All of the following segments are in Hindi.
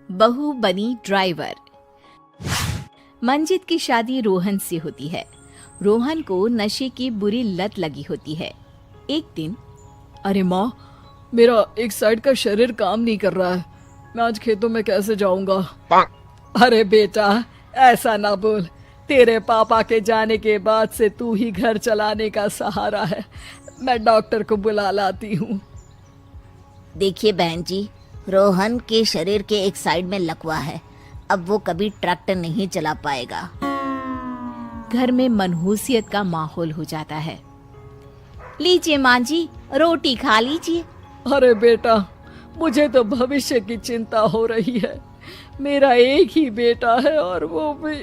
बहू बनी ड्राइवर। मंजित की शादी रोहन से होती है। रोहन को नशे की बुरी लत लगी होती है। एक दिन, अरे माँ, मेरा एक साइड का शरीर काम नहीं कर रहा है। मैं आज खेतों में कैसे जाऊंगा? अरे बेटा, ऐसा ना बोल। तेरे पापा के जाने के बाद से तू ही घर चलाने का सहारा है। मैं डॉक्टर को बुला लाती हूँ। देखिए बहन जी, रोहन के शरीर के एक साइड में लकवा है। अब वो कभी ट्रैक्टर नहीं चला पाएगा। घर में मनहूसियत का माहौल हो जाता है। लीजिए माँ जी, रोटी खा लीजिए। अरे बेटा, मुझे तो भविष्य की चिंता हो रही है। मेरा एक ही बेटा है और वो भी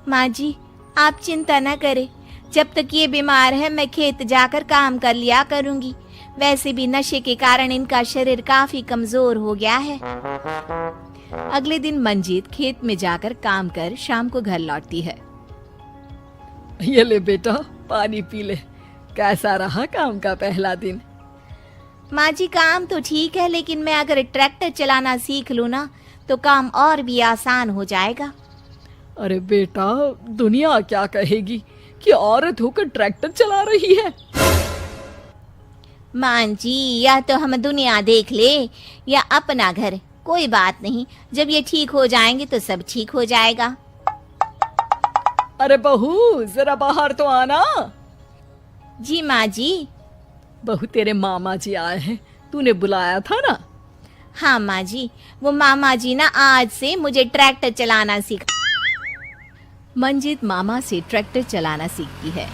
माँ जी, आप चिंता न करें। जब तक ये बीमार है मैं खेत जाकर काम कर लिया करूंगी। वैसे भी नशे के कारण इनका शरीर काफी कमजोर हो गया है। अगले दिन मंजीत खेत में जाकर काम कर शाम को घर लौटती है। ये ले बेटा, पानी पी ले। कैसा रहा काम का पहला दिन? माँ जी, काम तो ठीक है, लेकिन मैं अगर ट्रैक्टर चलाना सीख लूँ ना तो काम और भी आसान हो जाएगा। अरे बेटा, दुनिया क्या कहेगी कि औरत होकर ट्रैक्टर चला रही है। माँ जी, या तो हम दुनिया देख ले या अपना घर, कोई बात नहीं। जब ये ठीक हो जाएंगे तो सब ठीक हो जाएगा। अरे बहू, जरा बाहर तो आना। जी माँ जी। बहू, तेरे मामा जी आए हैं, तूने बुलाया था ना? हाँ माँ जी, वो मामा जी ना आज से मुझे ट्रैक्टर चलाना सिखा। मंजित मामा से ट्रैक्टर चलाना सीखती है।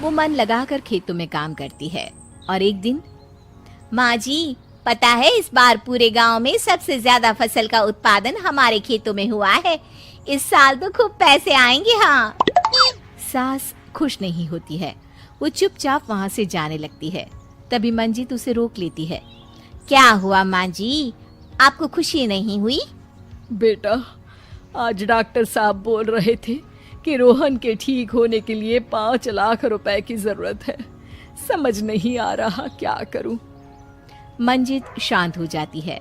वो मन लगाकर खेतों में काम करती है। और एक दिन, माँ जी, पता है इस बार पूरे गांव में सबसे ज्यादा फसल का उत्पादन हमारे खेतों में हुआ है। इस साल तो खूब पैसे आएंगे। हाँ। सास खुश नहीं होती है। वो चुपचाप वहाँ से जाने लगती है। तभी मंजित उसे रोक लेती है। क्या हुआ माँ जी, आपको खुशी नहीं हुई? बेटा, आज डॉक्टर साहब बोल रहे थे कि रोहन के ठीक होने के लिए 5 लाख रुपए की जरूरत है। समझ नहीं आ रहा क्या करूं। मंजित शांत हो जाती है।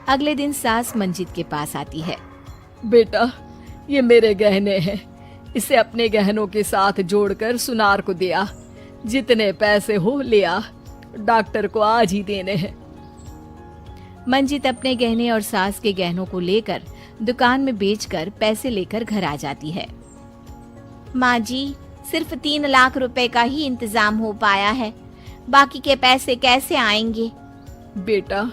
अगले दिन सास मंजित के पास आती है। बेटा, ये मेरे गहने हैं। इसे अपने गहनों के साथ जोड़कर सुनार को दे आ। जितने पैसे हो ले आ। डॉक्टर को आज ही देने हैं। मंजित अपने गहने और सास के गहनों को लेकर दुकान में बेचकर पैसे लेकर घर आ जाती है। माँ जी, सिर्फ 3 लाख रुपए का ही इंतजाम हो पाया है। बाकी के पैसे कैसे आएंगे? बेटा,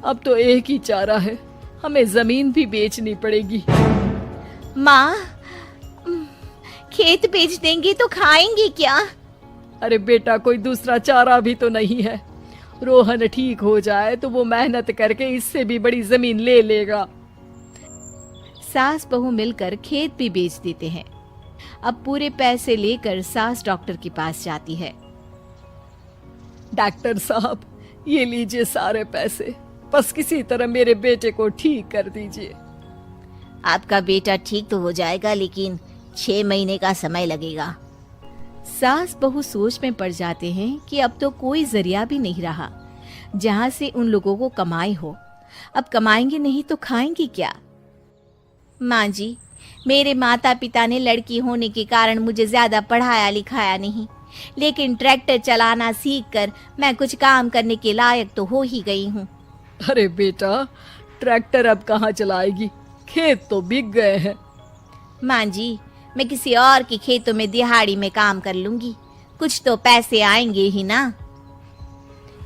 अब तो एक ही चारा है, हमें जमीन भी बेचनी पड़ेगी। माँ, खेत बेच देंगे तो खाएंगे क्या? अरे बेटा, कोई दूसरा चारा भी तो नहीं है। रोहन ठीक हो जाए तो वो मेहनत करके इससे भी बड़ी जमीन ले लेगा। सास बहू मिलकर खेत भी बेच देते हैं। अब पूरे पैसे लेकर सास डॉक्टर के पास जाती है। डॉक्टर साहब, ये लीजिए सारे पैसे। बस किसी तरह मेरे बेटे को ठीक कर दीजिए। आपका बेटा ठीक तो हो जाएगा, लेकिन 6 महीने का समय लगेगा। सास बहू सोच में पड़ जाते हैं कि अब तो कोई जरिया भी नहीं रहा जहाँ से उन लोगों को कमाई हो। अब कमाएंगे नहीं तो खाएंगे क्या? माँ जी, मेरे माता पिता ने लड़की होने के कारण मुझे ज्यादा पढ़ाया लिखाया नहीं, लेकिन ट्रैक्टर चलाना सीखकर मैं कुछ काम करने के लायक तो हो ही गई हूँ। अरे बेटा, ट्रैक्टर अब कहाँ चलाएगी? खेत तो बिक गए हैं। माँ जी, मैं किसी और के खेतों में दिहाड़ी में काम कर लूंगी। कुछ तो पैसे आएंगे ही ना।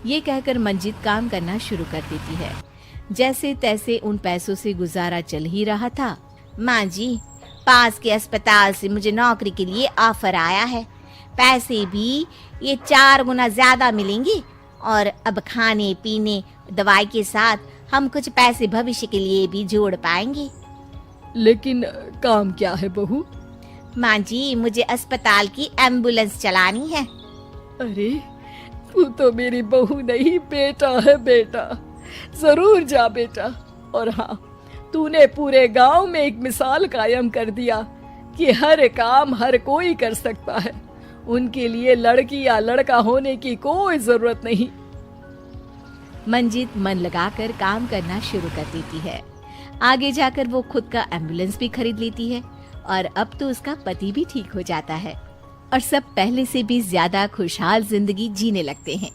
ये कहकर मंजित काम करना शुरू कर देती है। जैसे तैसे उन पैसों से गुजारा चल ही रहा था। माँ जी, पास के अस्पताल से मुझे नौकरी के लिए ऑफर आया है। पैसे भी ये 4 गुना ज्यादा मिलेंगे और अब खाने पीने दवाई के साथ हम कुछ पैसे भविष्य के लिए भी जोड़ पाएंगे। लेकिन काम क्या है बहू? माँ जी, मुझे अस्पताल की एम्बुलेंस चलानी है। अरे, तू तो मेरी बहू नहीं, बेटा है। बेटा, जरूर जा बेटा। और हाँ, तूने पूरे गांव में एक मिसाल कायम कर दिया कि हर काम हर कोई कर सकता है। उनके लिए लड़की या लड़का होने की कोई जरूरत नहीं। मंजीत मन लगाकर काम करना शुरू कर देती है। आगे जाकर वो खुद का एम्बुलेंस भी खरीद लेती है और अब तो उसका पति भी ठीक हो जाता है और सब पहले से भी ज्यादा खुशहाल जिंदगी जीने लगते हैं।